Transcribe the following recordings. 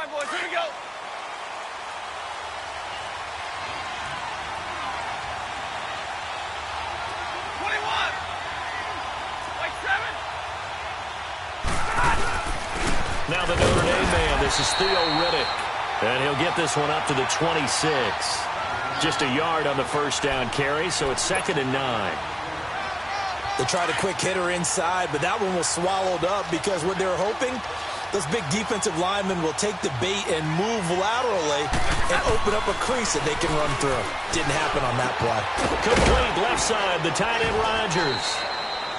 Come on, boys. Here we go. Now the Notre Dame man, this is Theo Riddick. And he'll get this one up to the 26. Just a yard on the first down carry, so it's 2nd and 9. They tried a quick hitter inside, but that one was swallowed up because what they're hoping, those big defensive linemen will take the bait and move laterally and open up a crease that they can run through. Didn't happen on that play. Complete left side, the tight end Rodgers.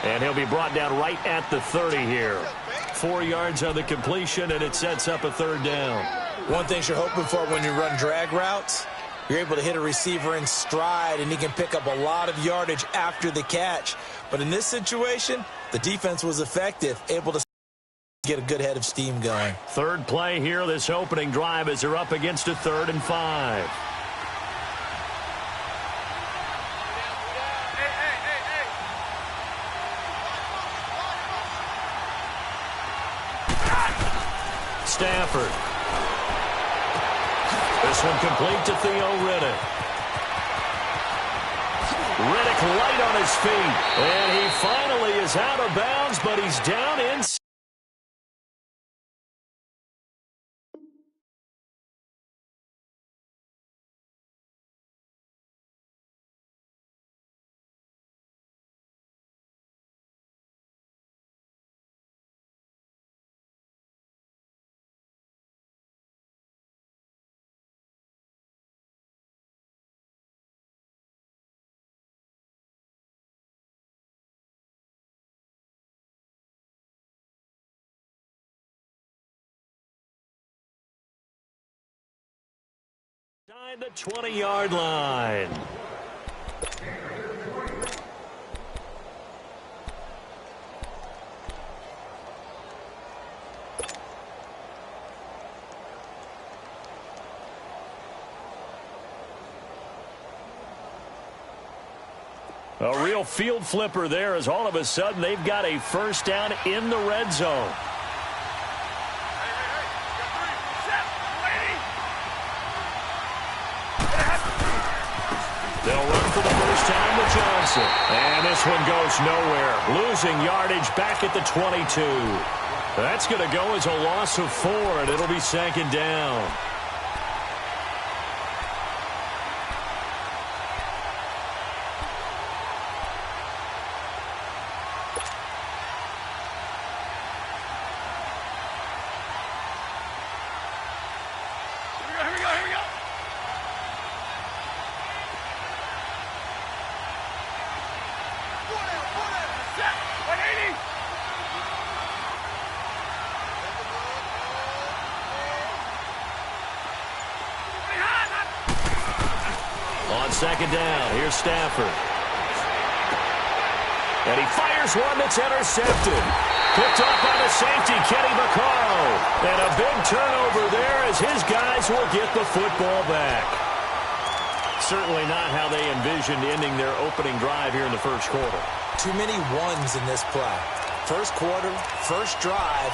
And he'll be brought down right at the 30 here. 4 yards on the completion, and it sets up a 3rd down. One thing you're hoping for when you run drag routes, you're able to hit a receiver in stride, and he can pick up a lot of yardage after the catch. But in this situation, the defense was effective, able to get a good head of steam going. 3rd play here, this opening drive, as they're up against a 3rd and 5. Stafford. This one complete to Theo Riddick. Riddick light on his feet. And he finally is out of bounds, but he's down inside. The 20-yard line. A real field flipper there, as all of a sudden they've got a 1st down in the red zone. They'll run for the first time with Johnson. And this one goes nowhere. Losing yardage back at the 22. That's going to go as a loss of 4, and it'll be 2nd down. On 2nd down, here's Stafford. And he fires one that's intercepted. Picked off by the safety, Kenny Vaccaro. And a big turnover there as his guys will get the football back. Certainly not how they envisioned ending their opening drive here in the 1st quarter. Too many ones in this play. 1st quarter, 1st drive,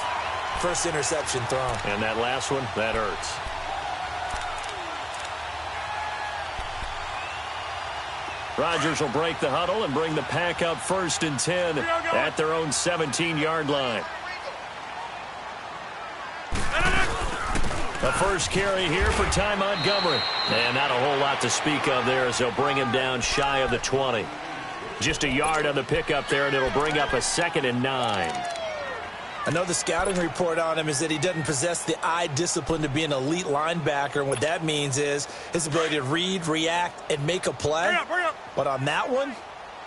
1st interception thrown. And that last one, that hurts. Rodgers will break the huddle and bring the pack up 1st and 10 at their own 17-yard line. The first carry here for Ty Montgomery. And not a whole lot to speak of there as they'll bring him down shy of the 20. Just a yard on the pickup there, and it'll bring up a 2nd and 9. I know the scouting report on him is that he doesn't possess the eye discipline to be an elite linebacker. And what that means is his ability to read, react, and make a play. Bring up. But on that one,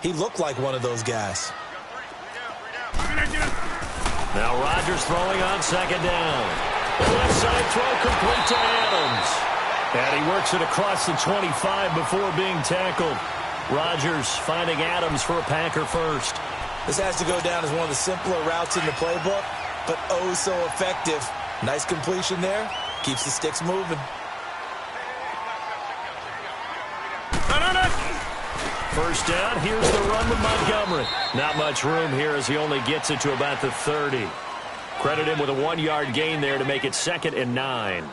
he looked like one of those guys. Now Rodgers throwing on 2nd down. The left side throw complete to Adams. And he works it across the 25 before being tackled. Rodgers finding Adams for a Packer first. This has to go down as one of the simpler routes in the playbook, but oh so effective. Nice completion there. Keeps the sticks moving. First down, here's the run with Montgomery. Not much room here as he only gets it to about the 30. Credit him with a 1-yard gain there to make it 2nd and 9.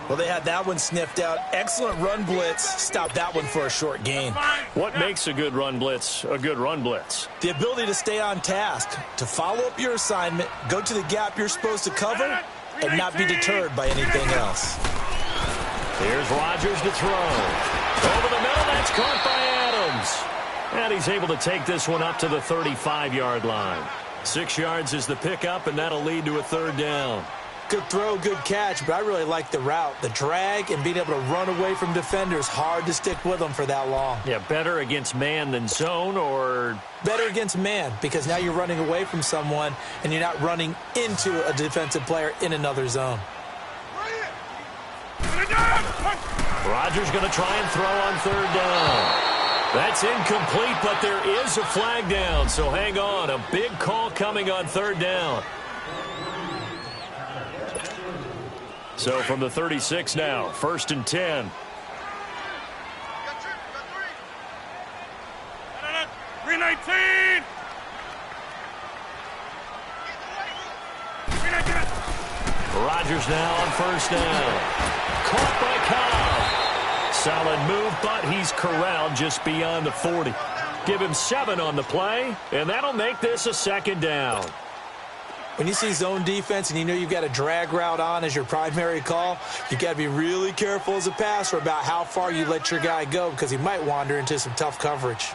Well, they had that one sniffed out. Excellent run blitz. Stop that one for a short gain. What makes a good run blitz a good run blitz? The ability to stay on task, to follow up your assignment, go to the gap you're supposed to cover, and not be deterred by anything else. Here's Rodgers to throw. Over the middle, that's caught by Adams. And he's able to take this one up to the 35-yard line. 6 yards is the pickup, and that'll lead to a 3rd down. Good throw, good catch, but I really like the route. The drag and being able to run away from defenders, hard to stick with them for that long. Yeah, better against man than zone, or? Better against man, because now you're running away from someone and you're not running into a defensive player in another zone. Rodgers going to try and throw on 3rd down. That's incomplete, but there is a flag down, so hang on. A big call coming on 3rd down. So from the 36 now, 1st and 10. Rodgers now on 1st down. Caught by Cobb. Solid move, but he's corralled just beyond the 40. Give him 7 on the play, and that'll make this a 2nd down. When you see zone defense and you know you've got a drag route on as your primary call, you've got to be really careful as a passer about how far you let your guy go because he might wander into some tough coverage.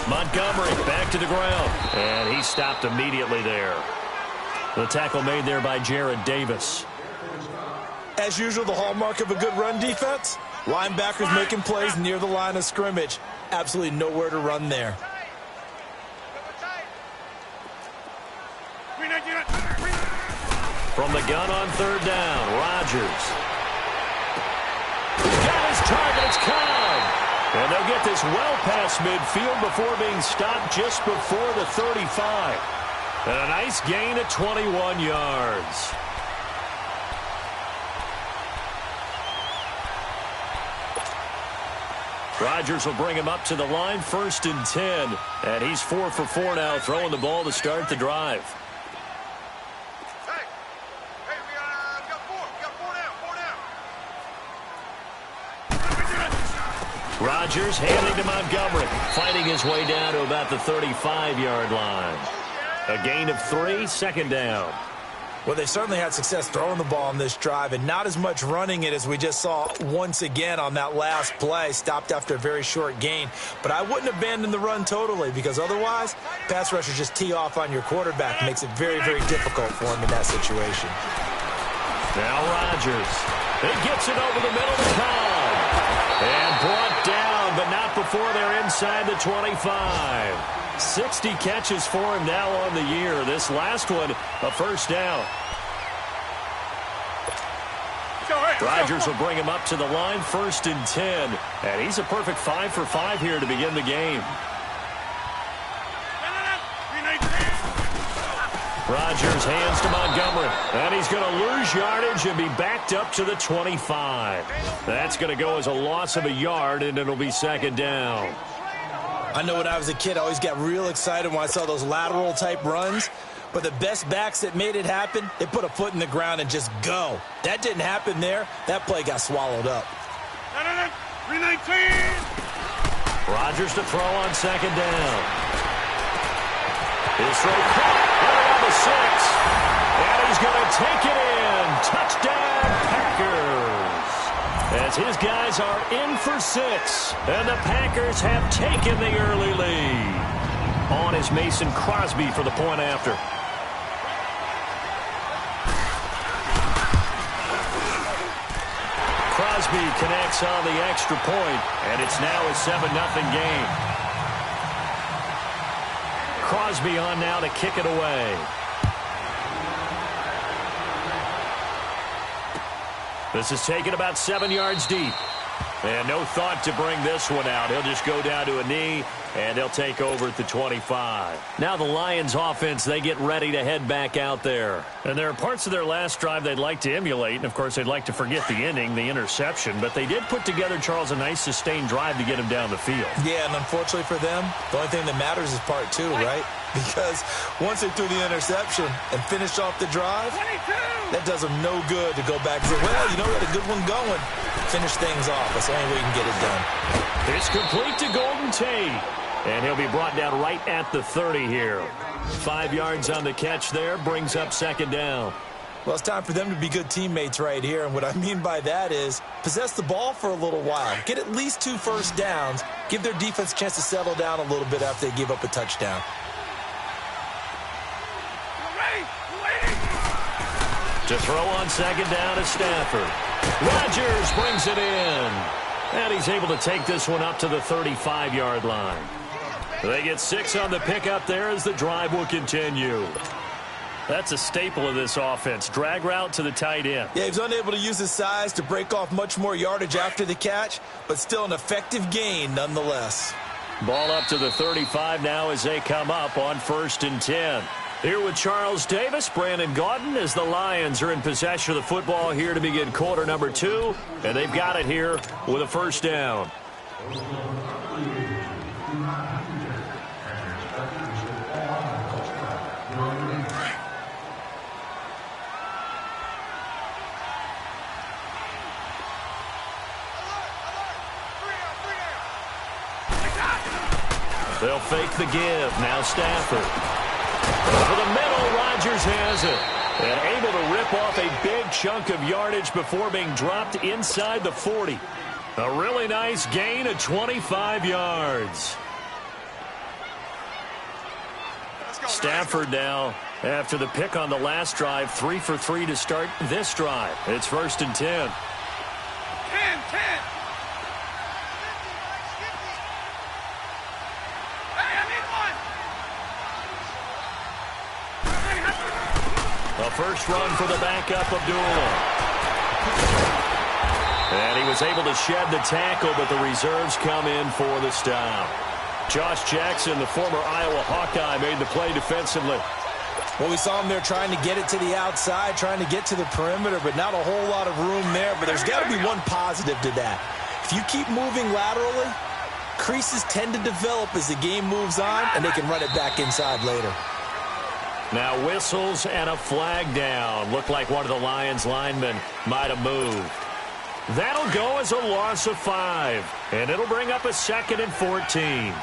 Montgomery back to the ground, and he stopped immediately there. The tackle made there by Jared Davis. As usual, the hallmark of a good run defense, linebackers making plays near the line of scrimmage. Absolutely nowhere to run there. From the gun on 3rd down, Rodgers. He's got his target, it's Cobb. And they'll get this well past midfield before being stopped just before the 35. And a nice gain of 21 yards. Rodgers will bring him up to the line, 1st and 10. And he's 4 for 4 now, throwing the ball to start the drive. Rodgers handing to Montgomery, fighting his way down to about the 35-yard line. A gain of 3, 2nd down. Well, they certainly had success throwing the ball on this drive and not as much running it as we just saw once again on that last play, stopped after a very short gain. But I wouldn't abandon the run totally because otherwise, pass rushers just tee off on your quarterback. Makes it very, very difficult for him in that situation. Now Rodgers. He gets it over the middle to Cobb. And brought down, but not before they're inside the 25. 60 catches for him now on the year. This last one, a 1st down. Rodgers will bring him up to the line, 1st and 10. And he's a perfect 5 for 5 here to begin the game. Rodgers hands to Montgomery, and he's going to lose yardage and be backed up to the 25. That's going to go as a loss of a yard, and it'll be 2nd down. I know when I was a kid, I always got real excited when I saw those lateral-type runs, but the best backs that made it happen, they put a foot in the ground and just go. That didn't happen there. That play got swallowed up. 319. Rodgers to throw on 2nd down. His throw caught right around the 6. And he's going to take it in. Touchdown, Packers. As his guys are in for 6. And the Packers have taken the early lead. On is Mason Crosby for the point after. Crosby connects on the extra point, and it's now a 7-0 game. Crosby on now to kick it away. This is taken about 7 yards deep. And no thought to bring this one out. He'll just go down to a knee, and they'll take over at the 25. Now the Lions offense, they get ready to head back out there. And there are parts of their last drive they'd like to emulate. And, of course, they'd like to forget the ending, the interception. But they did put together, Charles, a nice sustained drive to get him down the field. Yeah, and unfortunately for them, the only thing that matters is part 2, right? because once they threw the interception and finished off the drive, 22. that does them no good to go back and say, well, you know, we had a good one going. Finish things off. That's the only way you can get it done. It's complete to Golden Tate. And he'll be brought down right at the 30 here. 5 yards on the catch there, brings up second down. Well, it's time for them to be good teammates right here. And what I mean by that is possess the ball for a little while. Get at least 2 first downs. Give their defense a chance to settle down a little bit after they give up a touchdown. To throw on second down is Stafford. Rodgers brings it in. And he's able to take this one up to the 35-yard line. They get 6 on the pickup there as the drive will continue. That's a staple of this offense. Drag route to the tight end. Yeah, he was unable to use his size to break off much more yardage after the catch, but still an effective gain nonetheless. Ball up to the 35 now as they come up on 1st and 10. Here with Charles Davis, Brandon Gaudin, as the Lions are in possession of the football here to begin quarter number 2. And they've got it here with a first down. They'll fake the give. Now Stafford. Over the middle, Rodgers has it. And able to rip off a big chunk of yardage before being dropped inside the 40. A really nice gain of 25 yards. Stafford now, after the pick on the last drive, 3 for 3 to start this drive. It's 1st and 10. 10. A first run for the backup, Abdullah. And he was able to shed the tackle, but the reserves come in for the stop. Josh Jackson, the former Iowa Hawkeye, made the play defensively. Well, we saw him there trying to get it to the outside, trying to get to the perimeter, but not a whole lot of room there. But there's got to be one positive to that. If you keep moving laterally, creases tend to develop as the game moves on, and they can run it back inside later. Now whistles and a flag down. Looked like one of the Lions linemen might have moved. That'll go as a loss of 5. And it'll bring up a 2nd and 14.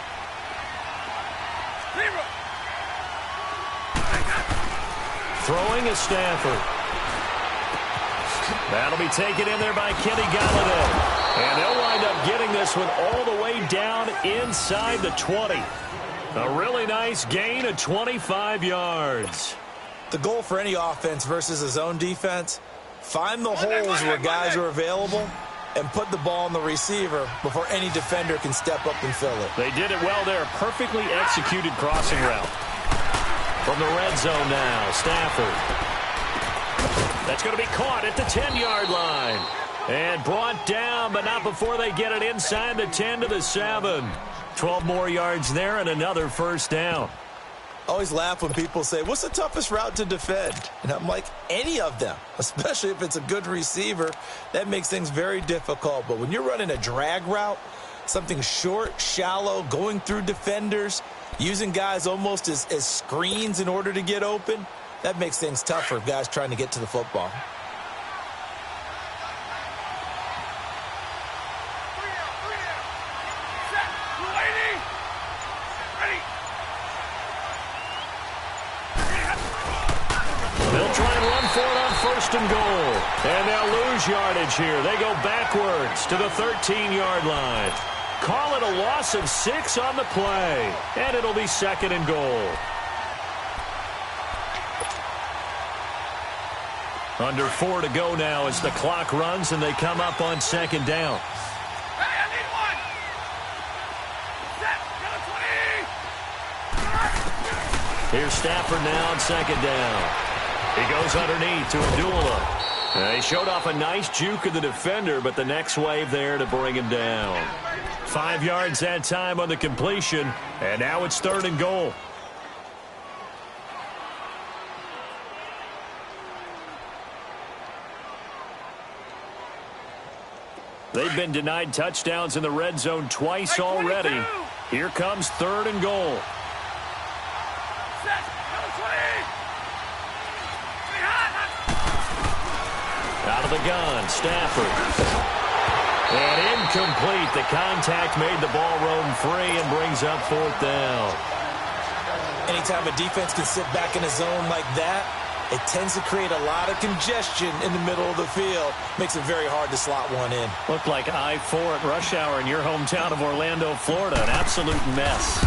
Throwing is Stafford. That'll be taken in there by Kenny Galladay. And they'll wind up getting this one all the way down inside the 20. A really nice gain of 25 yards. The goal for any offense versus a zone defense, find the holes where guys are available and put the ball on the receiver before any defender can step up and fill it. They did it well there. Perfectly executed crossing route. From the red zone now, Stafford. That's going to be caught at the 10-yard line. And brought down, but not before they get it inside the 10 to the 7. 12 more yards there and another first down. I always laugh when people say, what's the toughest route to defend? And I'm like, any of them, especially if it's a good receiver. That makes things very difficult. But when you're running a drag route, something short, shallow, going through defenders, using guys almost as screens in order to get open, that makes things tough for guys trying to get to the football. And goal. And they'll lose yardage here. They go backwards to the 13-yard line. Call it a loss of 6 on the play. And it'll be 2nd and goal. Under 4 to go now as the clock runs and they come up on 2nd down. Hey, I need one. Set, 20. Here's Stafford now on 2nd down. He goes underneath to Abdullah. He showed off a nice juke of the defender, but the next wave there to bring him down. 5 yards that time on the completion, and now it's 3rd and goal. They've been denied touchdowns in the red zone twice already. Here comes 3rd and goal. Out of the gun, Stafford. And incomplete. The contact made the ball roam free and brings up 4th down. Anytime a defense can sit back in a zone like that, it tends to create a lot of congestion in the middle of the field. Makes it very hard to slot one in. Looked like I-4 at rush hour in your hometown of Orlando, Florida. An absolute mess.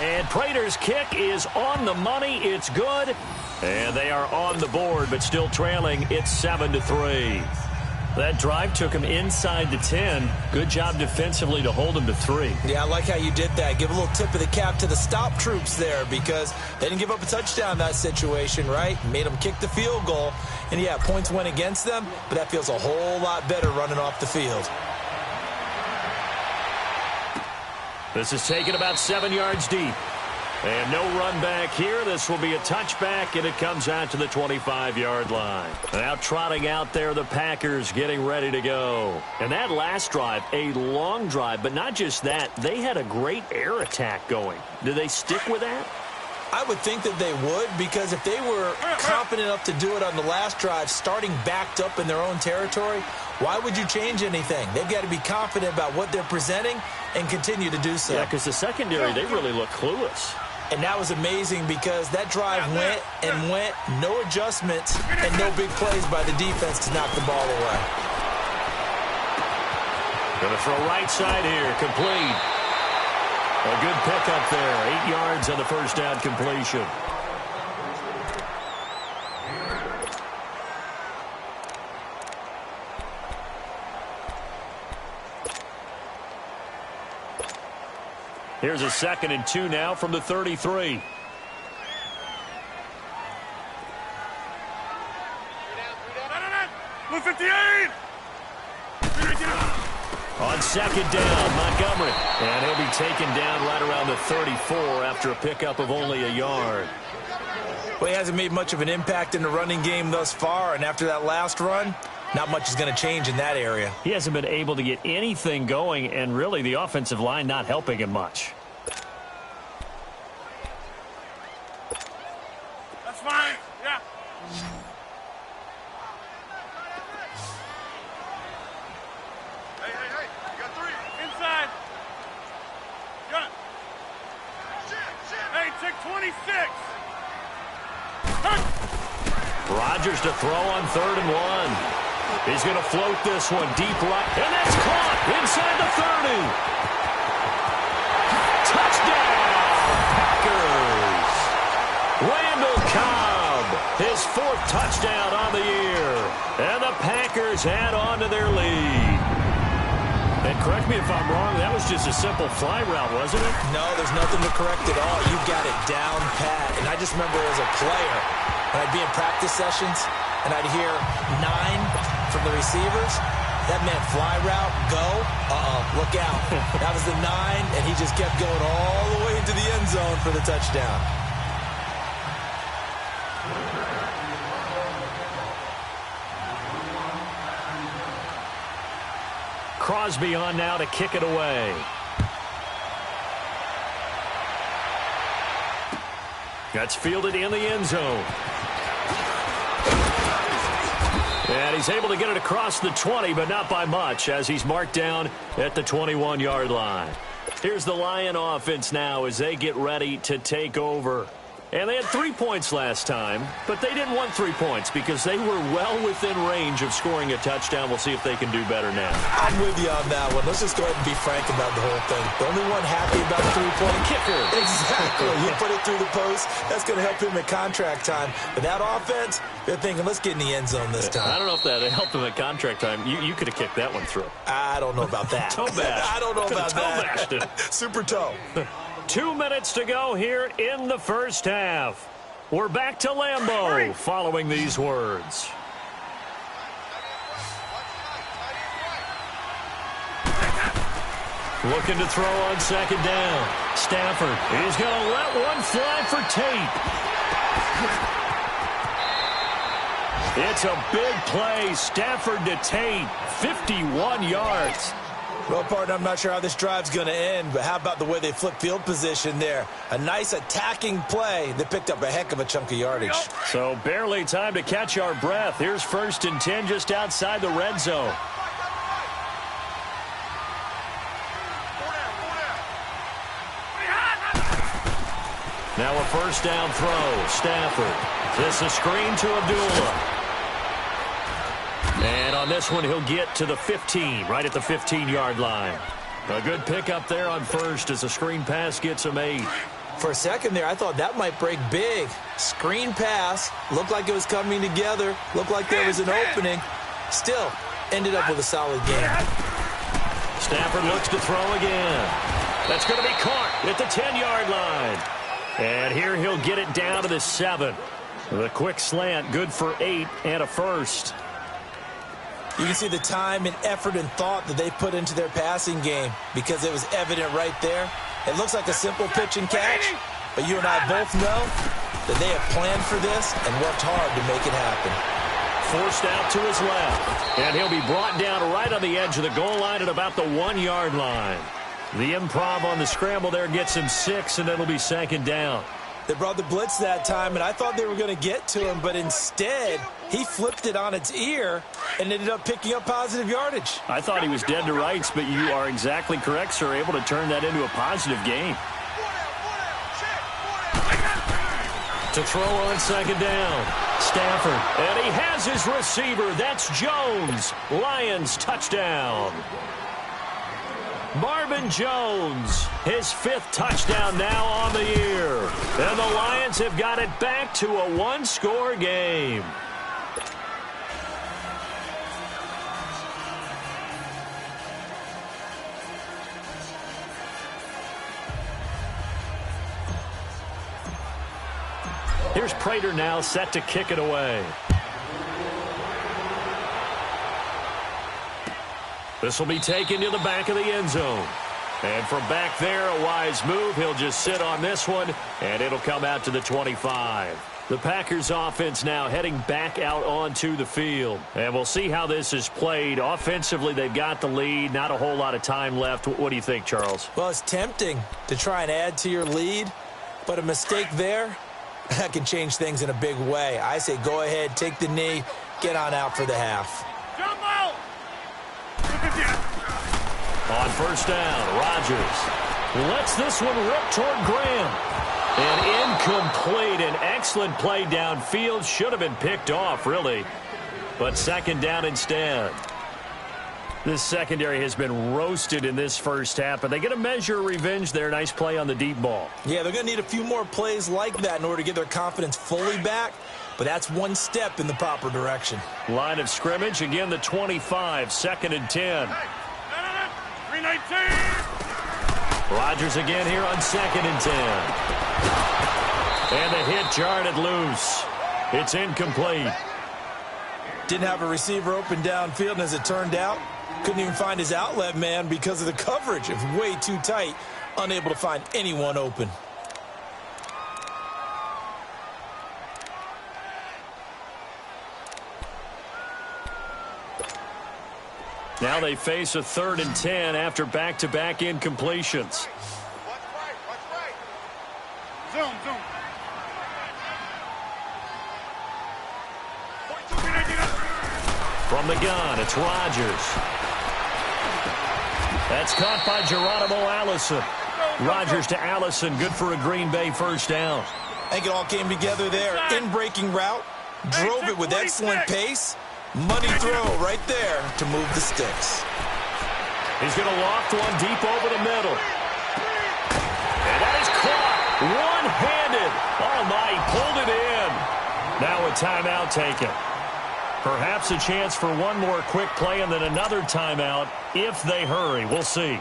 And Prater's kick is on the money. It's good. And they are on the board, but still trailing. It's 7-3. That drive took him inside the 10. Good job defensively to hold him to 3. Yeah, I like how you did that. Give a little tip of the cap to the stop troops there because they didn't give up a touchdown in that situation, right? Made them kick the field goal. And, yeah, points went against them, but that feels a whole lot better running off the field. This is taken about 7 yards deep. And no run back here. This will be a touchback, and it comes out to the 25-yard line. Now trotting out there, the Packers getting ready to go. And that last drive, a long drive, but not just that. They had a great air attack going. Do they stick with that? I would think that they would because if they were confident enough to do it on the last drive, starting backed up in their own territory, why would you change anything? They've got to be confident about what they're presenting and continue to do so. Yeah, because the secondary, they really look clueless. And that was amazing because that drive went and went, no adjustments, and no big plays by the defense to knock the ball away. Going to throw right side here, complete. A good pickup there, 8 yards on the first down completion. Here's a 2nd and 2 now from the 33. Blue 58! On 2nd down, Montgomery. And he'll be taken down right around the 34 after a pickup of only a yard. Well, he hasn't made much of an impact in the running game thus far, and after that last run, not much is going to change in that area. He hasn't been able to get anything going, and really the offensive line not helping him much. That's fine. Yeah. Hey, you got 3. Inside. Got it. Hey, check 26. Rodgers to throw on 3rd and 1. He's going to float this one deep right. And that's caught inside the 30. Touchdown, Packers. Randall Cobb, his 4th touchdown on the year. And the Packers add on to their lead. And correct me if I'm wrong, that was just a simple fly route, wasn't it? No, there's nothing to correct at all. You got it down pat. And I just remember as a player, when I'd be in practice sessions, and I'd hear 9 from the receivers, that meant fly route, go, look out. That was the 9, and he just kept going all the way into the end zone for the touchdown. Crosby on now to kick it away. That's fielded in the end zone. And he's able to get it across the 20, but not by much, as he's marked down at the 21-yard line. Here's the Lion offense now as they get ready to take over. And they had 3 points last time, but they didn't want 3 points because they were well within range of scoring a touchdown. We'll see if they can do better now. I'm with you on that one. Let's just go ahead and be frank about the whole thing. The only one happy about the 3-point kicker. Exactly. You put it through the post. That's going to help him at contract time. But that offense, they're thinking, let's get in the end zone this time. I don't know if that helped him at contract time. You could have kicked that one through. I don't know about that. Toe bash. I don't know about that. Toe bashed it. Super toe. 2 minutes to go here in the first half. We're back to Lambeau following these words. Looking to throw on 2nd down. Stafford is going to let one fly for Tate. It's a big play. Stafford to Tate, 51 yards. Well, partner, I'm not sure how this drive's going to end, but how about the way they flip field position there? A nice attacking play that picked up a heck of a chunk of yardage. So barely time to catch our breath. Here's 1st and 10 just outside the red zone. Now a 1st down throw. Stafford. This a screen to Abdullah. And on this one, he'll get to the 15, right at the 15-yard line. A good pickup there on 1st as the screen pass gets him 8. For a second there, I thought that might break big. Screen pass. Looked like it was coming together. Looked like there was an opening. Still, ended up with a solid game. Stafford looks to throw again. That's going to be caught at the 10-yard line. And here he'll get it down to the 7. The quick slant, good for 8 and a 1st. You can see the time and effort and thought that they put into their passing game because it was evident right there. It looks like a simple pitch and catch, but you and I both know that they have planned for this and worked hard to make it happen. Forced out to his left, and he'll be brought down right on the edge of the goal line at about the 1-yard line. The improv on the scramble there gets him 6, and it'll be 2nd down. They brought the blitz that time, and I thought they were going to get to him, but instead, he flipped it on its ear and ended up picking up positive yardage. I thought he was dead to rights, but you are exactly correct, sir, able to turn that into a positive gain. To throw on 2nd down, Stafford, and he has his receiver. That's Jones. Lions touchdown. Marvin Jones, his 5th touchdown now on the year. And the Lions have got it back to a 1-score game. Here's Prater now set to kick it away. This will be taken to the back of the end zone. And from back there, a wise move. He'll just sit on this one, and it'll come out to the 25. The Packers offense now heading back out onto the field. And we'll see how this is played. Offensively, they've got the lead. Not a whole lot of time left. What do you think, Charles? Well, it's tempting to try and add to your lead, but a mistake there, that can change things in a big way. I say go ahead, take the knee, get on out for the half. Jump out! On 1st down, Rodgers lets this one rip toward Graham. And incomplete. An excellent play downfield. Should have been picked off, really. But 2nd down instead. This secondary has been roasted in this first half, but they get a measure of revenge there. Nice play on the deep ball. Yeah, they're going to need a few more plays like that in order to get their confidence fully back, but that's one step in the proper direction. Line of scrimmage, again the 25, 2nd and 10. 319. Rodgers again here on 2nd and 10. And the hit jarred it loose. It's incomplete. Didn't have a receiver open downfield, and as it turned out, couldn't even find his outlet man because of the coverage. It was way too tight, unable to find anyone open. Now they face a 3rd and 10 after back-to-back incompletions. Watch right. Zoom. From the gun, it's Rodgers. That's caught by Geronimo Allison. Rodgers to Allison, good for a Green Bay 1st down. I think it all came together there. In-breaking route, drove it with excellent pace. Money throw right there to move the sticks. He's going to loft one deep over the middle. And that is caught one-handed. Oh, my, he pulled it in. Now a timeout taken. Perhaps a chance for one more quick play and then another timeout if they hurry. We'll see.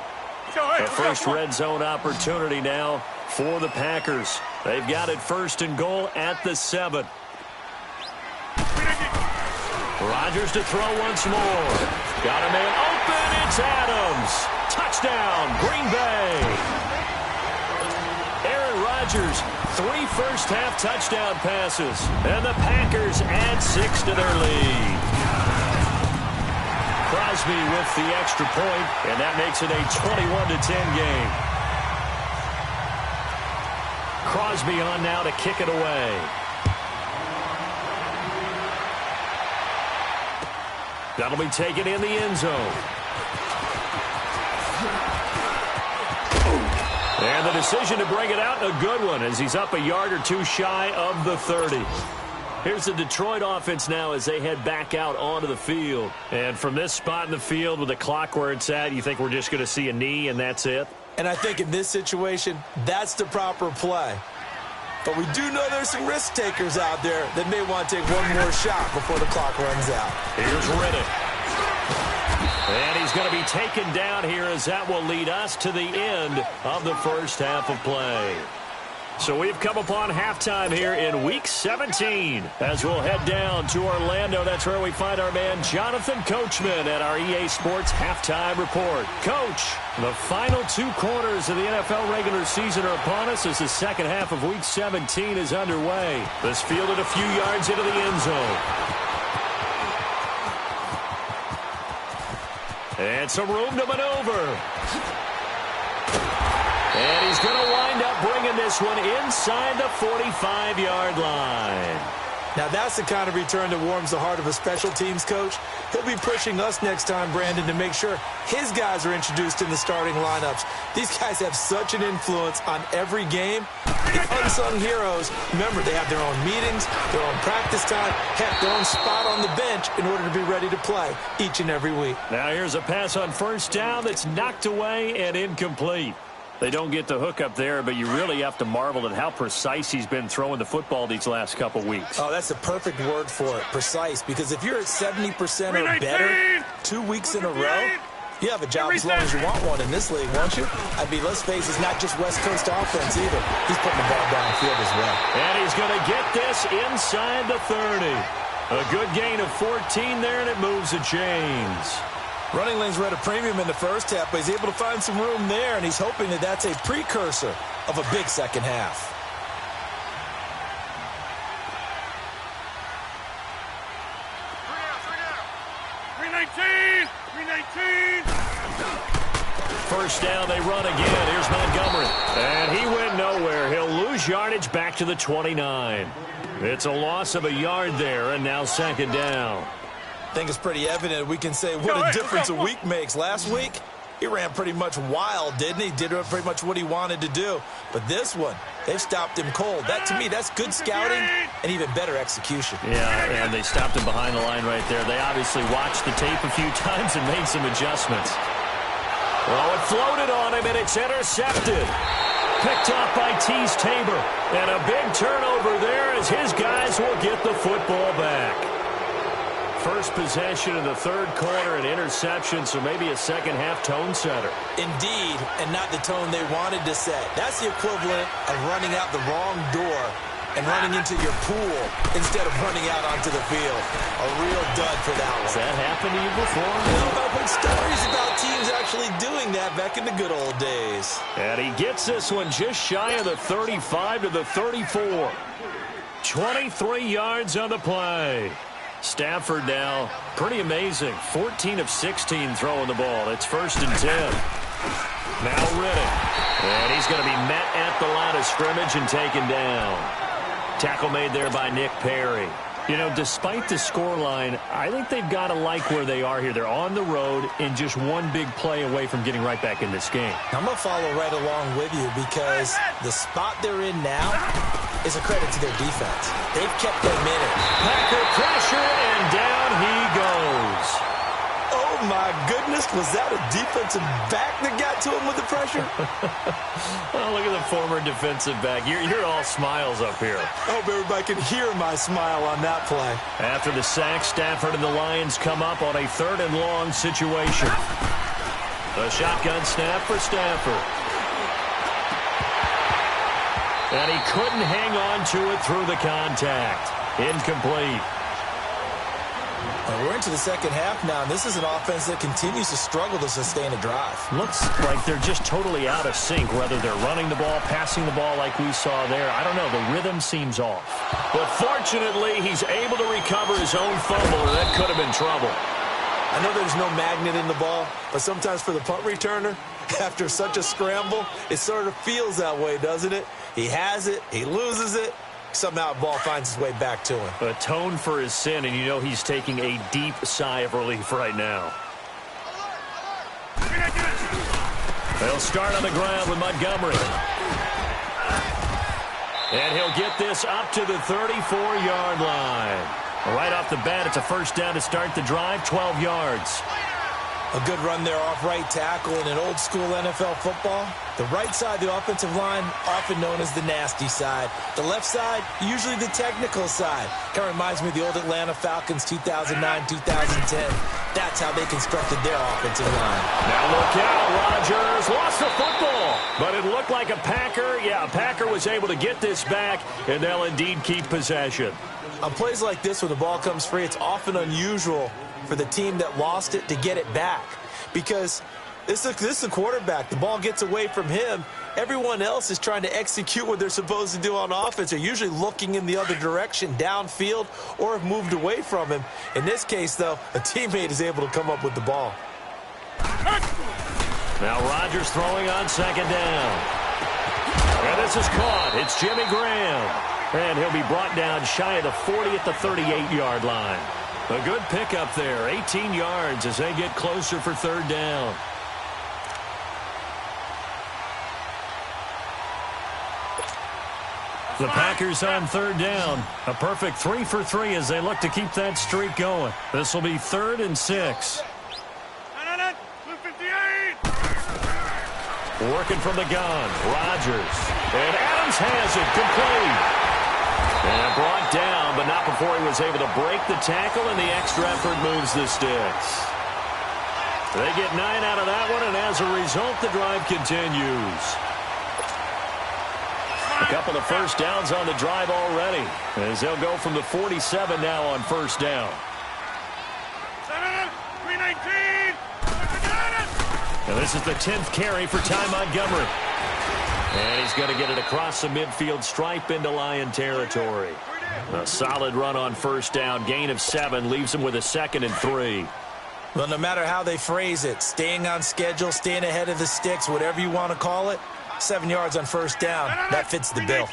The first red zone opportunity now for the Packers. They've got it 1st and goal at the 7. Rodgers to throw once more. Got a man open. It's Adams. Touchdown, Green Bay. Aaron Rodgers, 3 first-half touchdown passes. And the Packers add 6 to their lead. Crosby with the extra point, and that makes it a 21-10 game. Crosby on now to kick it away. That'll be taken in the end zone. And the decision to bring it out, a good one, as he's up a yard or two shy of the 30. Here's the Detroit offense now as they head back out onto the field. And from this spot in the field with the clock where it's at, you think we're just going to see a knee and that's it? And I think in this situation, that's the proper play. But we do know there's some risk takers out there that may want to take one more shot before the clock runs out. Here's Riddick. And he's going to be taken down here as that will lead us to the end of the first half of play. So we've come upon halftime here in Week 17 as we'll head down to Orlando. That's where we find our man Jonathan Coachman at our EA Sports Halftime Report. Coach, the final two quarters of the NFL regular season are upon us as the second half of Week 17 is underway. This fielded a few yards into the end zone. And some room to maneuver. And he's going to wind up bringing this one inside the 45-yard line. Now, that's the kind of return that warms the heart of a special teams coach. He'll be pushing us next time, Brandon, to make sure his guys are introduced in the starting lineups. These guys have such an influence on every game. The unsung heroes, remember, they have their own meetings, their own practice time, heck, their own spot on the bench in order to be ready to play each and every week. Now, here's a pass on first down that's knocked away and incomplete. They don't get the hook up there, but you really have to marvel at how precise he's been throwing the football these last couple weeks. Oh, that's a perfect word for it, precise, because if you're at 70% or better 2 weeks in a row, you have a job as long as you want one in this league, won't you? I mean, let's face it, it's not just West Coast offense either. He's putting the ball downfield as well. And he's going to get this inside the 30. A good gain of 14 there, and it moves the chains. Running lanes were at a premium in the first half, but he's able to find some room there, and he's hoping that that's a precursor of a big second half. First down, they run again. Here's Montgomery. And he went nowhere. He'll lose yardage back to the 29. It's a loss of a yard there, and now second down. I think it's pretty evident. We can say what a difference a week makes. Last week, he ran pretty much wild, didn't he? Did pretty much what he wanted to do. But this one, they've stopped him cold. That, to me, that's good scouting and even better execution. Yeah, and they stopped him behind the line right there. They obviously watched the tape a few times and made some adjustments. Well, it floated on him, and it's intercepted. Picked off by Tease Tabor. And a big turnover there as his guys will get the football back. First possession in the third quarter, an interception, so maybe a second-half tone setter. Indeed, and not the tone they wanted to set. That's the equivalent of running out the wrong door and running into your pool instead of running out onto the field. A real dud for that one. Has that happened to you before? No, I've heard stories about teams actually doing that back in the good old days. And he gets this one just shy of the 35 to the 34. 23 yards on the play. Stafford now, pretty amazing. 14 of 16 throwing the ball. It's 1st and 10. Now Riddick. And he's going to be met at the line of scrimmage and taken down. Tackle made there by Nick Perry. You know, despite the scoreline, I think they've got to like where they are here. They're on the road and just one big play away from getting right back in this game. I'm going to follow right along with you because the spot they're in now is a credit to their defense. They've kept them in it. Packer pressure, and down he goes. Oh, my goodness. Was that a defensive back that got to him with the pressure? Oh, look at the former defensive back. You're all smiles up here. I hope everybody can hear my smile on that play. After the sack, Stafford and the Lions come up on a 3rd and long situation. A shotgun snap for Stafford. And he couldn't hang on to it through the contact. Incomplete. We're into the second half now, and this is an offense that continues to struggle to sustain a drive. Looks like they're just totally out of sync, whether they're running the ball, passing the ball like we saw there. I don't know. The rhythm seems off. But fortunately, he's able to recover his own fumble, and that could have been trouble. I know there's no magnet in the ball, but sometimes for the punt returner, after such a scramble, it sort of feels that way, doesn't it? He has it, he loses it, somehow the ball finds its way back to him. Atone for his sin, and you know he's taking a deep sigh of relief right now. They'll start on the ground with Montgomery. And he'll get this up to the 34-yard line. Right off the bat, it's a first down to start the drive, 12 yards. A good run there off right tackle in an old-school NFL football. The right side, the offensive line, often known as the nasty side. The left side, usually the technical side. Kind of reminds me of the old Atlanta Falcons 2009-2010. That's how they constructed their offensive line. Now look out, Rodgers lost the football. But it looked like a Packer. Yeah, a Packer was able to get this back, and they'll indeed keep possession. On plays like this, when the ball comes free, it's often unusual for the team that lost it to get it back, because this is a quarterback. The ball gets away from him. Everyone else is trying to execute what they're supposed to do on offense. They're usually looking in the other direction, downfield, or have moved away from him. In this case, though, a teammate is able to come up with the ball. Now Rodgers throwing on second down. And this is caught. It's Jimmy Graham. And he'll be brought down shy of the 40 at the 38-yard line. A good pickup there, 18 yards as they get closer for third down. The Packers on third down. A perfect 3 for 3 as they look to keep that streak going. This will be 3rd and 6. Working from the gun, Rodgers. And Adams has it, complete. And brought down, but not before he was able to break the tackle, and the extra effort moves the sticks. They get 9 out of that one, and as a result, the drive continues. A couple of first downs on the drive already, as they'll go from the 47 now on first down. 319. And this is the 10th carry for Ty Montgomery. And he's going to get it across the midfield stripe into Lion territory. A solid run on first down. Gain of 7 leaves him with a 2nd and 3. Well, no matter how they phrase it, staying on schedule, staying ahead of the sticks, whatever you want to call it, 7 yards on first down, that fits the bill.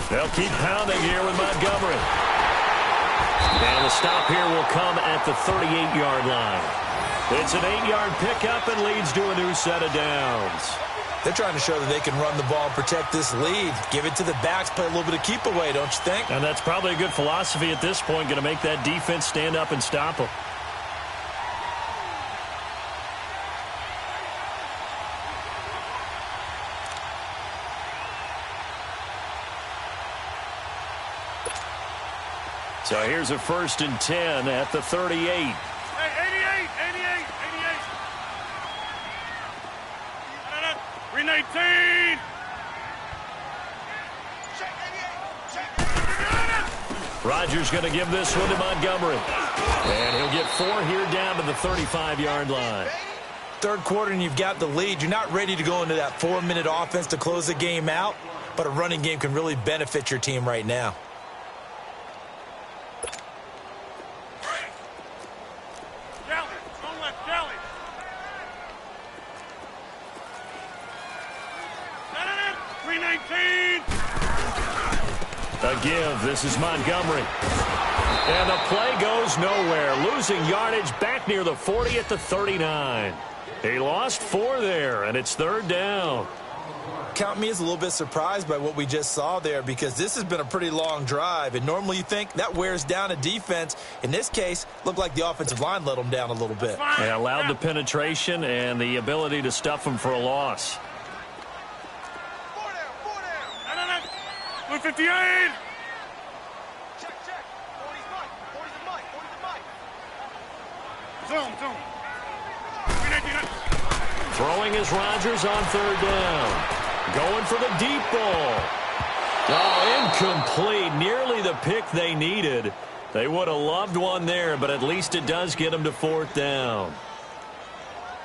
They'll keep pounding here with Montgomery. And the stop here will come at the 38-yard line. It's an 8-yard pickup and leads to a new set of downs. They're trying to show that they can run the ball and protect this lead. Give it to the backs, play a little bit of keep away, don't you think? And that's probably a good philosophy at this point, going to make that defense stand up and stop them. So here's a 1st and 10 at the 38. Hey, 88. 319. Rodgers going to give this one to Montgomery. And he'll get 4 here down to the 35-yard line. Third quarter and you've got the lead. You're not ready to go into that 4-minute offense to close the game out, but a running game can really benefit your team right now. A give. This is Montgomery. And the play goes nowhere. Losing yardage back near the 40 at the 39. He lost 4 there, and it's third down. Count me as a little bit surprised by what we just saw there, because this has been a pretty long drive, and normally you think that wears down a defense. In this case, looked like the offensive line let them down a little bit. They allowed the penetration and the ability to stuff them for a loss. 158. Check. 40's Mike. 40's the Mike. 40's the Mike. Zoom. Throwing is Rodgers on third down. Going for the deep ball. Oh, incomplete. Nearly the pick they needed. They would have loved one there, but at least it does get them to 4th down.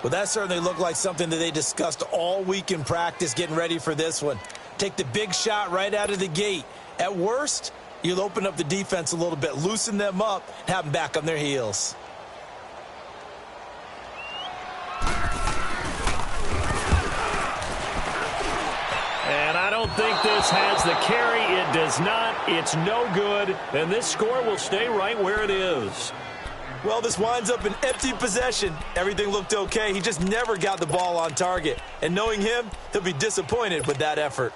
Well, that certainly looked like something that they discussed all week in practice getting ready for this one. Take the big shot right out of the gate. At worst, you'll open up the defense a little bit, loosen them up, and have them back on their heels. And I don't think this has the carry. It does not. It's no good. And this score will stay right where it is. Well, this winds up an empty possession. Everything looked okay. He just never got the ball on target. And knowing him, he'll be disappointed with that effort.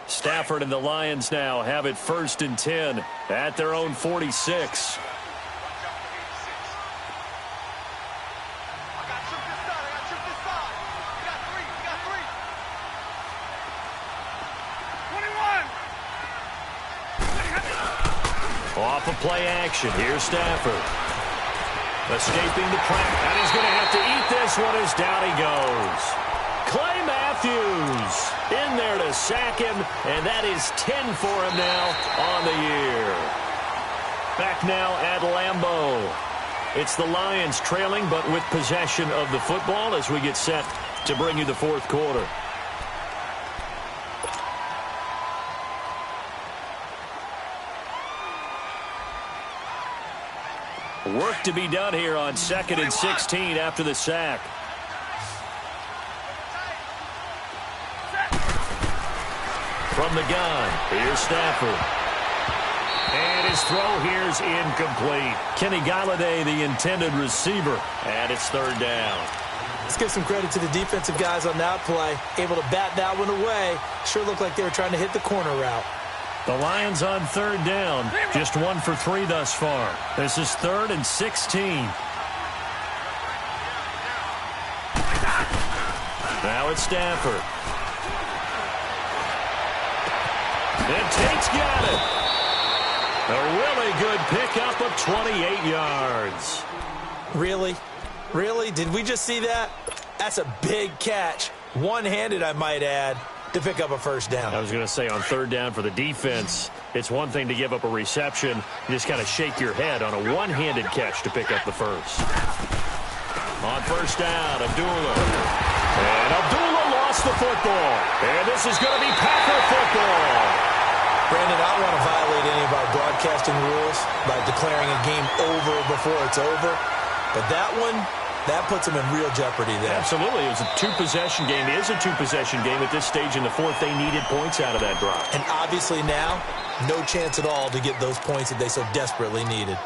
Stafford and the Lions now have it 1st and 10 at their own 46. Off of play action. Here's Stafford. Escaping the pressure. And he's going to have to eat this one as down he goes. Clay Matthews in there to sack him, and that is 10 for him now on the year. Back now at Lambeau. It's the Lions trailing, but with possession of the football as we get set to bring you the 4th quarter. Work to be done here on 2nd and 16 after the sack. From the gun, here's Stafford. And his throw here is incomplete. Kenny Galladay, the intended receiver, and it's 3rd down. Let's give some credit to the defensive guys on that play. Able to bat that one away. Sure looked like they were trying to hit the corner route. The Lions on 3rd down. Just 1 for 3 thus far. This is 3rd and 16. Now it's Stafford. And Tate's got it. A really good pickup of 28 yards. Really? Really? Did we just see that? That's a big catch. One-handed, I might add, to pick up a 1st down. I was going to say on 3rd down for the defense, it's one thing to give up a reception. You just kind of shake your head on a one-handed catch to pick up the 1st. On 1st down, Abdullah. And Abdullah lost the football. And this is going to be Packer football. Brandon, I don't want to violate any of our broadcasting rules by declaring a game over before it's over. But that one, that puts them in real jeopardy there. Absolutely. It was a 2-possession game. It is a 2-possession game at this stage in the 4th. They needed points out of that drive. And obviously now, no chance at all to get those points that they so desperately needed.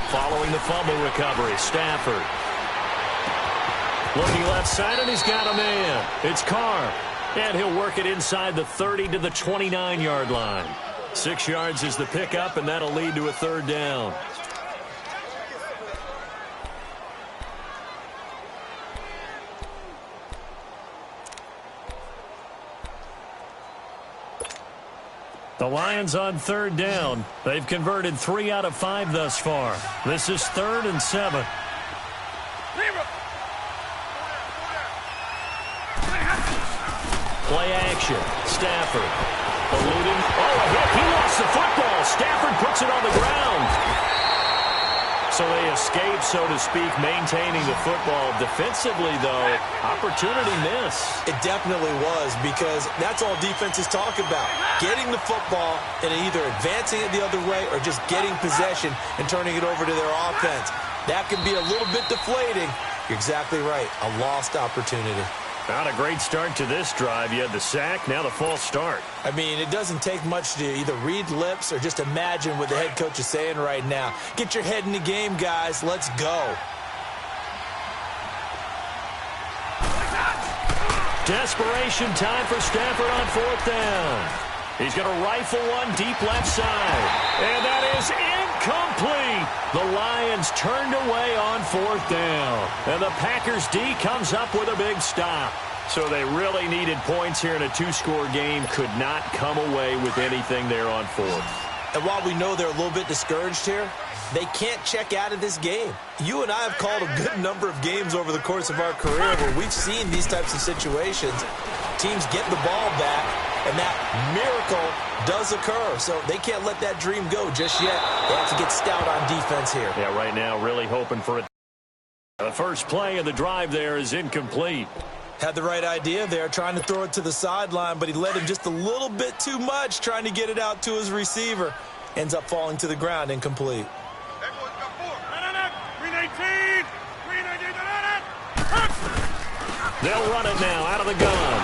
Following the fumble recovery, Stafford. Looking left side, and he's got a man. It's Carr. And he'll work it inside the 30 to the 29-yard line. 6 yards is the pickup, and that'll lead to a 3rd down. The Lions on 3rd down. They've converted 3 out of 5 thus far. This is 3rd and 7. Play action. Stafford. Eluding. Oh, a hit. He lost the football. Stafford puts it on the ground. So they escape, so to speak, maintaining the football. Defensively, though, opportunity miss. It definitely was, because that's all defenses talk about. Getting the football and either advancing it the other way or just getting possession and turning it over to their offense. That can be a little bit deflating. You're exactly right. A lost opportunity. Not a great start to this drive. You had the sack, now the false start. I mean, it doesn't take much to either read lips or just imagine what the head coach is saying right now. Get your head in the game, guys. Let's go. Desperation time for Stafford on 4th down. He's going to rifle one deep left side. And that is incomplete. The Lions turned away on 4th down. And the Packers D comes up with a big stop. So they really needed points here in a 2-score game. Could not come away with anything there on 4th. And while we know they're a little bit discouraged here, they can't check out of this game. You and I have called a good number of games over the course of our career where we've seen these types of situations. Teams get the ball back, and that miracle does occur. So they can't let that dream go just yet. They have to get stout on defense here. Yeah, right now really hoping for it. The first play of the drive there is incomplete. Had the right idea there, trying to throw it to the sideline, but he led him just a little bit too much, trying to get it out to his receiver. Ends up falling to the ground, incomplete. Everyone's got 4. 319! 319! They'll run it now out of the gun.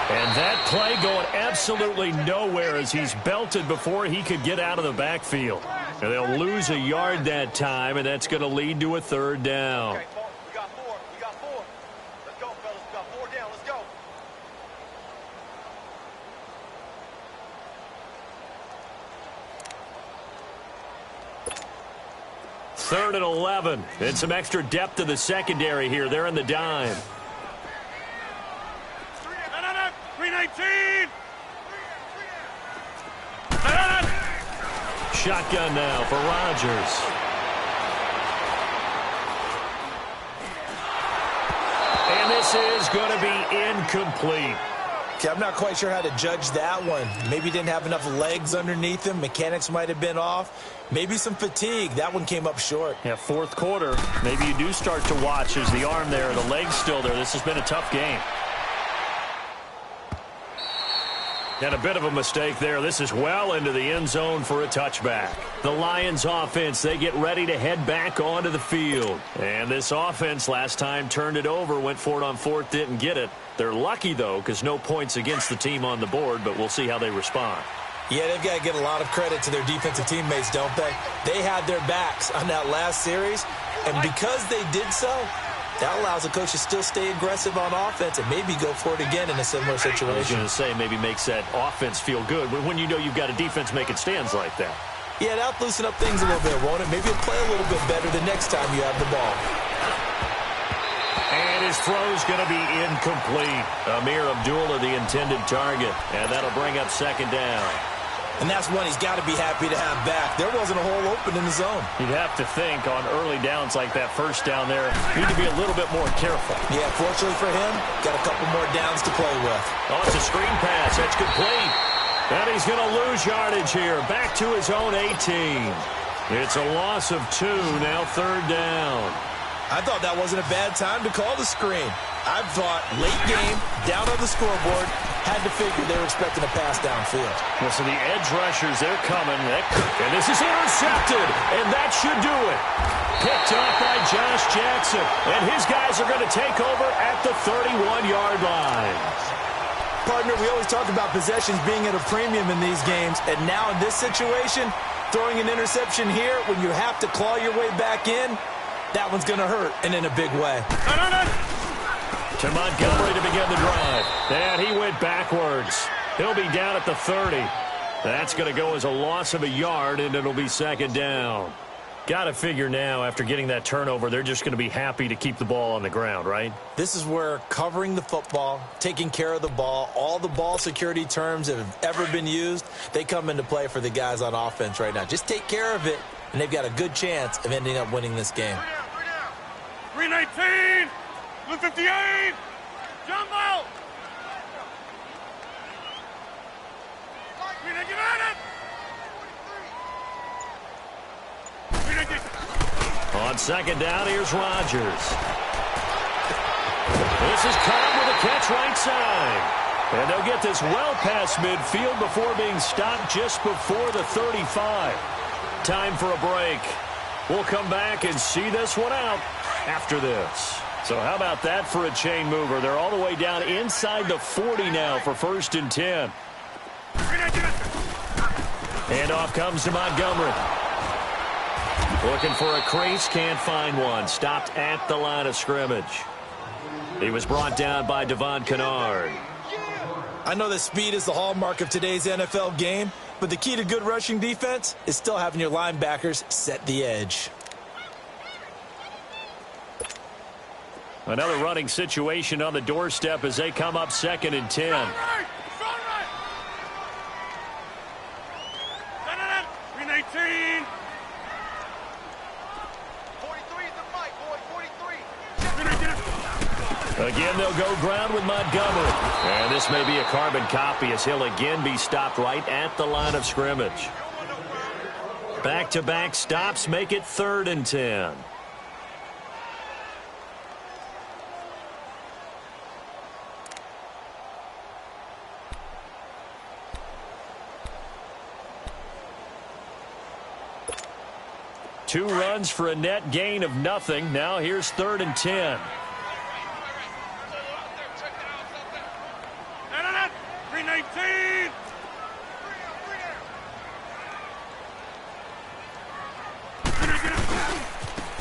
And that play going absolutely nowhere as he's belted before he could get out of the backfield. And they'll lose a yard that time, and that's going to lead to a 3rd down. Okay, Paul, we got 4. We got 4. Let's go, fellas. We got 4 down. Let's go. Third and 11. And some extra depth to the secondary here. They're in the dime. 319! Shotgun now for Rodgers. And this is going to be incomplete. Okay, I'm not quite sure how to judge that one. Maybe didn't have enough legs underneath him. Mechanics might have been off. Maybe some fatigue. That one came up short. Yeah, 4th quarter. Maybe you do start to watch as the arm there, the leg's still there. This has been a tough game. And a bit of a mistake there. This is well into the end zone for a touchback. The Lions offense, they get ready to head back onto the field. And this offense last time turned it over, went for it on 4th, didn't get it. They're lucky, though, because no points against the team on the board, but we'll see how they respond. Yeah, they've got to get a lot of credit to their defensive teammates, don't they? They had their backs on that last series, and because they did so, that allows the coach to still stay aggressive on offense and maybe go for it again in a similar situation. I was going to say maybe makes that offense feel good when you know you've got a defense making stands like that. Yeah, that'll loosen up things a little bit, won't it? Maybe it'll play a little bit better the next time you have the ball. And his throw's going to be incomplete. Amir Abdullah, the intended target, and that'll bring up 2nd down. And that's one he's got to be happy to have back. There wasn't a hole open in the zone. You'd have to think on early downs like that first down there, need to be a little bit more careful. Yeah, fortunately for him, got a couple more downs to play with. Oh, it's a screen pass. That's complete. And he's going to lose yardage here. Back to his own 18. It's a loss of 2, now 3rd down. I thought that wasn't a bad time to call the screen. I thought late game, down on the scoreboard, had to figure they were expecting a pass downfield. Well, so the edge rushers, they're coming. And this is intercepted, and that should do it. Picked up by Josh Jackson, and his guys are going to take over at the 31-yard line. Partner, we always talk about possessions being at a premium in these games, and now in this situation, throwing an interception here when you have to claw your way back in, that one's going to hurt, and in a big way. To Montgomery to begin the drive. And he went backwards. He'll be down at the 30. That's going to go as a loss of a yard, and it'll be 2nd down. Got to figure now, after getting that turnover, they're just going to be happy to keep the ball on the ground, right? This is where covering the football, taking care of the ball, all the ball security terms that have ever been used, they come into play for the guys on offense right now. Just take care of it, and they've got a good chance of ending up winning this game. 319! 158! Jumbo! 319! On 2nd down, here's Rodgers. This is Cobb with a catch right side. And they'll get this well past midfield before being stopped just before the 35. Time for a break. We'll come back and see this one out after this. So how about that for a chain mover? They're all the way down inside the 40 now for 1st and 10. And off comes to Montgomery. Looking for a crease, can't find one. Stopped at the line of scrimmage. He was brought down by Devon Kennard. I know that speed is the hallmark of today's NFL game, but the key to good rushing defense is still having your linebackers set the edge. Another running situation on the doorstep as they come up 2nd and 10. 3-19. 43 is the mic, boy. 43. Again, they'll go ground with Montgomery. And this may be a carbon copy as he'll again be stopped right at the line of scrimmage. Back-to-back stops make it 3rd and 10. Two runs for a net gain of nothing. Now here's 3rd and 10. 3-19.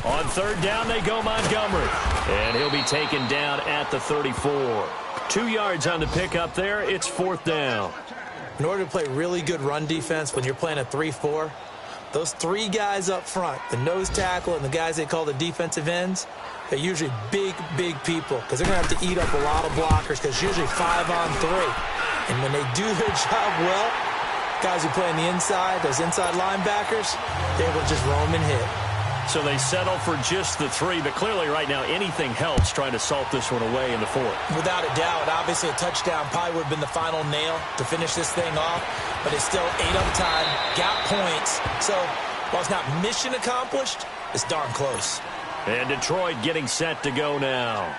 On 3rd down, they go Montgomery. And he'll be taken down at the 34. 2 yards on the pickup there. It's 4th down. In order to play really good run defense when you're playing a 3-4, those 3 guys up front, the nose tackle and the guys they call the defensive ends, they're usually big, big people because they're going to have to eat up a lot of blockers because it's usually 5 on 3. And when they do their job well, guys who play on the inside, those inside linebackers, they're able to just roam and hit. So they settle for just the 3, but clearly right now anything helps trying to salt this one away in the 4th. Without a doubt, obviously a touchdown probably would have been the final nail to finish this thing off, but it's still 8 up time, got points. So while it's not mission accomplished, it's darn close. And Detroit getting set to go now.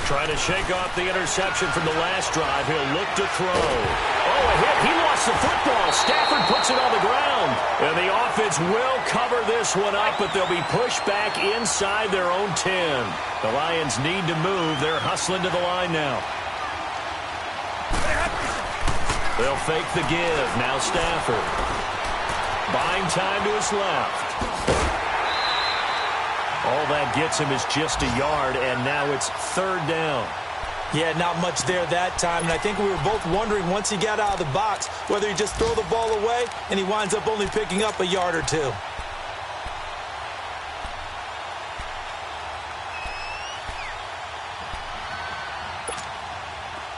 Trying to shake off the interception from the last drive. He'll look to throw. Oh, a hit. He lost the football. Stafford puts it on the ground. And the offense will cover this one up, but they'll be pushed back inside their own 10. The Lions need to move. They're hustling to the line now. They'll fake the give. Now Stafford. Buying time to his left. All that gets him is just a yard, and now it's 3rd down. Yeah, not much there that time, and I think we were both wondering once he got out of the box whether he just throw the ball away and he winds up only picking up a yard or 2.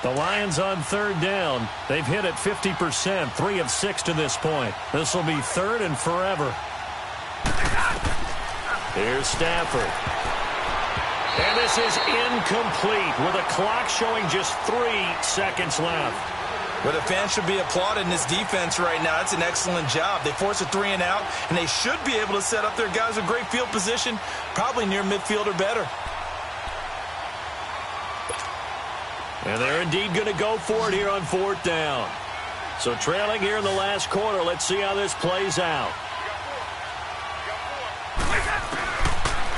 The Lions on 3rd down. They've hit it 50%, 3 of 6 to this point. This will be 3rd and forever. Here's Stafford. And this is incomplete with a clock showing just 3 seconds left. Well, the fans should be applauding this defense right now. It's an excellent job. They force a 3 and out, and they should be able to set up their guys with great field position, probably near midfield or better. And they're indeed going to go for it here on 4th down. So trailing here in the last quarter. Let's see how this plays out.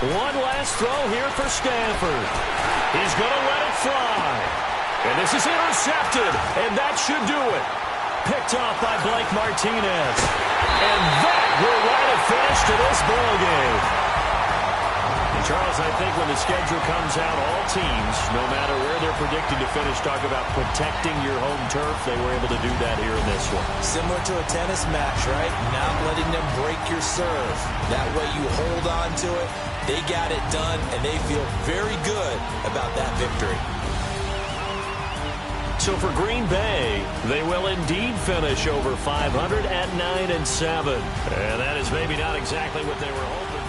One last throw here for Stafford. He's going to let it fly. And this is intercepted. And that should do it. Picked off by Blake Martinez. And that will write a finish to this ballgame. And Charles, I think when the schedule comes out, all teams, no matter where they're predicted to finish, talk about protecting your home turf. They were able to do that here in this one. Similar to a tennis match, right? Not letting them break your serve. That way you hold on to it. They got it done, and they feel very good about that victory. So for Green Bay, they will indeed finish over 500 at 9-7. And that is maybe not exactly what they were hoping.